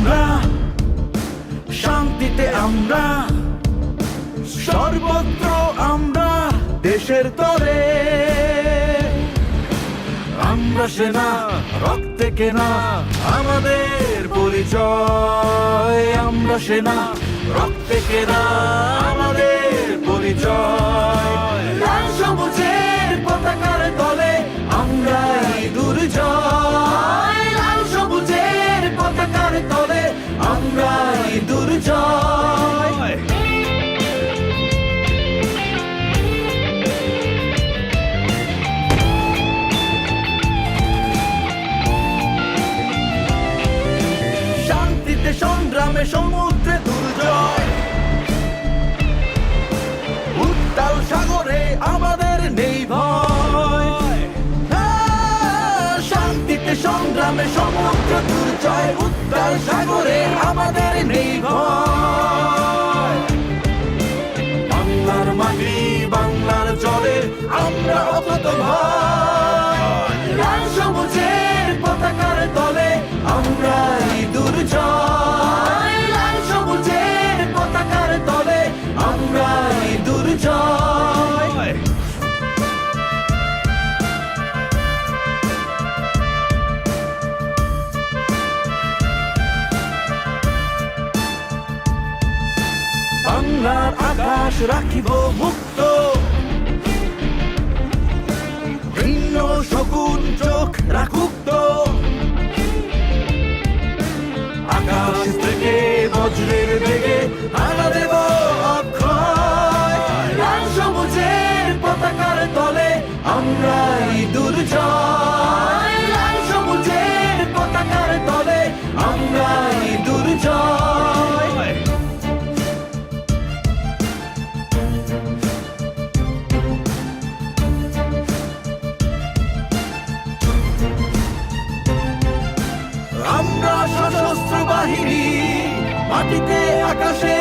আমরা, শান্তিতে আমরা, সর্বত্র আমরা দেশের তরে। আমরা সেনা, রক্তে কেনা আমাদের পরিচয়। আমরা সেনা, রক্তে কেনা আমাদের পরিচয়। লাল সবুজের পতাকার তলে আমরাই দুর্জয়। লাল সবুজের পতাকার তলে আমরাই দুর্জয়। শান্তিতে সংগ্রামে সমুদ্রে দুর্জয়। উত্তাল সাগরে আমাদের নেই ভয়। শান্তিতে সংগ্রামে সমুদ্র দুর্জয়। উত্তাল সাগরে আমাদের নেই ভয়। বাংলার মাটি, বাংলার জলে আমরা অকুত ভয়। লাল সবুজের পতাকার তলে আমরাই দুর্জয়। লাল সবুজের পতাকার তলে আমরাই দুর্জয়। বাংলার আকাশ রাখিব মুক্ত, ভিন্ন শকুন চোখ রাখুক তো। আকাশ থেকে বজ্রের বেগে হানা দেব অক্ষয়। লাল সবুজের পতাকার তলে আমরাই দুর্জয়। লাল সবুজের পতাকার তলে আমরাই দুর্জয়। আমরা সশস্ত্র বাহিনী, মাটিতে আকাশে